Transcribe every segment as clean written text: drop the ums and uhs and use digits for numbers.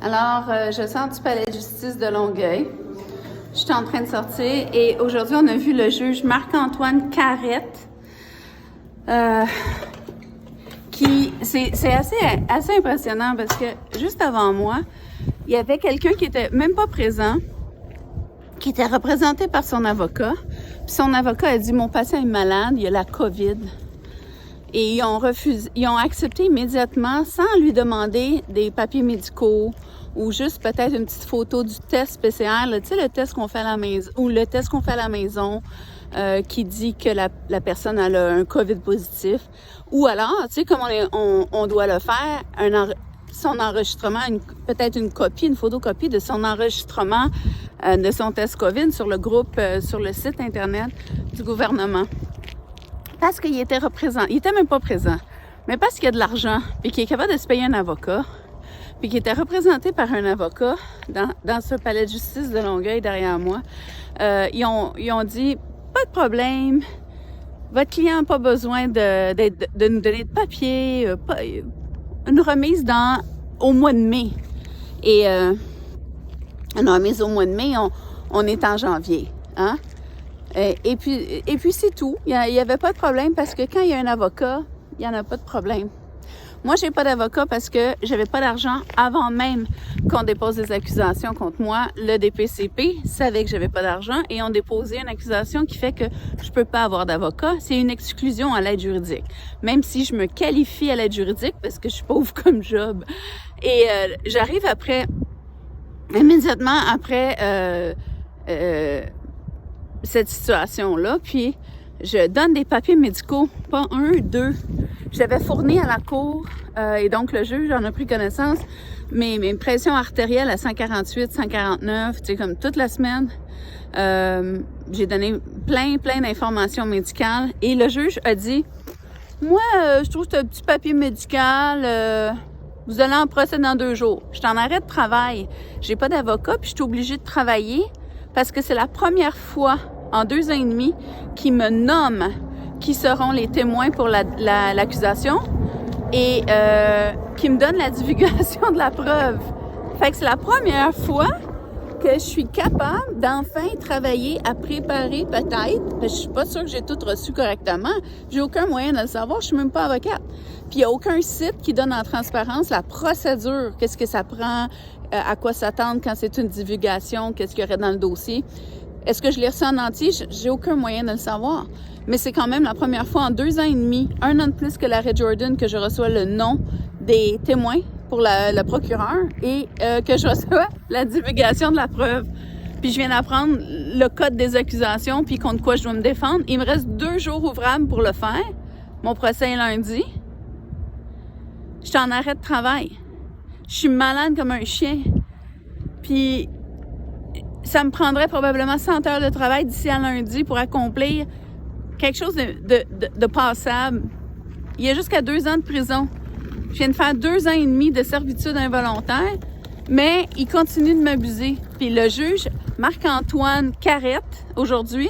Alors, je sors du palais de justice de Longueuil. Je suis en train de sortir et aujourd'hui, on a vu le juge Marc-Antoine Carrette c'est assez impressionnant parce que juste avant moi, il y avait quelqu'un qui était même pas présent, qui était représenté par son avocat. Puis son avocat a dit « Mon patient est malade, il a la COVID ». Et ils ont accepté immédiatement sans lui demander des papiers médicaux ou juste peut-être une petite photo du test PCR, tu sais, le test qu'on fait à la maison ou le test qu'on fait à la maison qui dit que la personne a un COVID positif. Ou alors, tu sais, comme on doit le faire, son enregistrement, peut-être une photocopie de son enregistrement de son test COVID sur le groupe, sur le site Internet du gouvernement. Parce qu'il était il était même pas présent, mais parce qu'il y a de l'argent, puis qu'il est capable de se payer un avocat, puis qu'il était représenté par un avocat dans ce palais de justice de Longueuil derrière moi, ils ont dit « Pas de problème, votre client n'a pas besoin de nous donner de papier, une remise au mois de mai. » Et une remise au mois de mai, on est en janvier, hein? Et puis c'est tout. Il y avait pas de problème parce que quand il y a un avocat, il y en a pas de problème. Moi, j'ai pas d'avocat parce que j'avais pas d'argent avant même qu'on dépose des accusations contre moi. Le DPCP savait que j'avais pas d'argent et ont déposé une accusation qui fait que je peux pas avoir d'avocat. C'est une exclusion à l'aide juridique. Même si je me qualifie à l'aide juridique parce que je suis pauvre comme job. Et j'arrive immédiatement après cette situation-là, puis je donne des papiers médicaux, pas un, deux. J'avais fourni à la cour, et donc le juge en a pris connaissance, mes pressions artérielles à 148, 149, tu sais, comme toute la semaine. J'ai donné plein d'informations médicales, et le juge a dit, moi, je trouve que c'est un petit papier médical, vous allez en procès dans 2 jours. Je suis en arrêt de travail, j'ai pas d'avocat, puis je suis obligée de travailler, parce que c'est la première fois en 2 ans et demi qu'ils me nomment qui seront les témoins pour l'accusation et qui me donnent la divulgation de la preuve. Fait que c'est la première fois que je suis capable d'enfin travailler à préparer peut-être, parce que je suis pas sûre que j'ai tout reçu correctement, j'ai aucun moyen de le savoir, je suis même pas avocate. Puis il y a aucun site qui donne en transparence la procédure, qu'est-ce que ça prend, à quoi s'attendre quand c'est une divulgation, qu'est-ce qu'il y aurait dans le dossier. Est-ce que je l'ai reçu en entier? J'ai aucun moyen de le savoir. Mais c'est quand même la première fois en 2 ans et demi, 1 an de plus que l'arrêt Jordan, que je reçois le nom des témoins pour le procureur et que je reçois la divulgation de la preuve. Puis je viens d'apprendre le code des accusations, puis contre quoi je dois me défendre. Il me reste 2 jours ouvrables pour le faire. Mon procès est lundi. Je suis en arrêt de travail. Je suis malade comme un chien. Puis ça me prendrait probablement 100 heures de travail d'ici à lundi pour accomplir quelque chose de passable. Il y a jusqu'à 2 ans de prison. Je viens de faire 2 ans et demi de servitude involontaire, mais il continue de m'abuser. Puis le juge Marc-Antoine Carrette, aujourd'hui,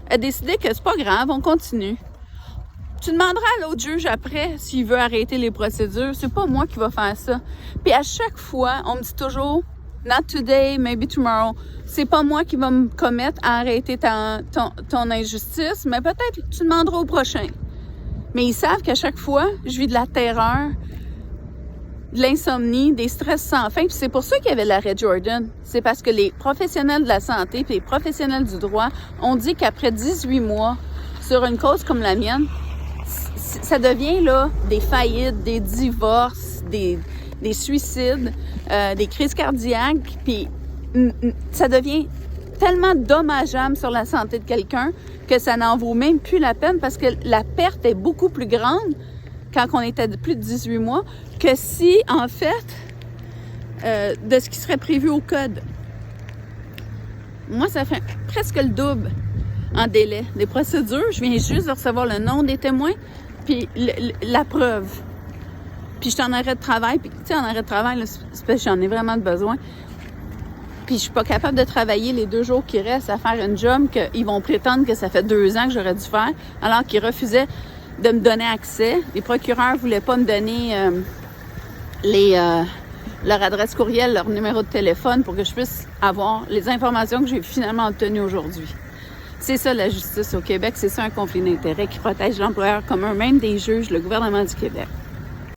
a décidé que c'est pas grave, on continue. Tu demanderas à l'autre juge après s'il veut arrêter les procédures. C'est pas moi qui va faire ça. Puis à chaque fois, on me dit toujours « Not today, maybe tomorrow ». C'est pas moi qui va me commettre à arrêter ton injustice, mais peut-être tu demanderas au prochain. Mais ils savent qu'à chaque fois, je vis de la terreur, de l'insomnie, des stress sans fin. Puis c'est pour ça qu'il y avait l'arrêt Jordan. C'est parce que les professionnels de la santé puis les professionnels du droit ont dit qu'après 18 mois, sur une cause comme la mienne, ça devient là des faillites, des divorces, des suicides, des crises cardiaques, puis ça devient tellement dommageable sur la santé de quelqu'un que ça n'en vaut même plus la peine parce que la perte est beaucoup plus grande quand on était de plus de 18 mois que si, en fait, de ce qui serait prévu au code. Moi, ça fait presque le double en délai des procédures. Je viens juste de recevoir le nom des témoins puis la preuve. Puis je suis en arrêt de travail, puis tu sais, en arrêt de travail, là, c'est parce que j'en ai vraiment besoin. Puis je suis pas capable de travailler les 2 jours qui restent à faire une job qu'ils vont prétendre que ça fait 2 ans que j'aurais dû faire, alors qu'ils refusaient de me donner accès. Les procureurs voulaient pas me donner leur adresse courriel, leur numéro de téléphone pour que je puisse avoir les informations que j'ai finalement obtenues aujourd'hui. C'est ça la justice au Québec, c'est ça un conflit d'intérêts qui protège l'employeur commun, même des juges, le gouvernement du Québec.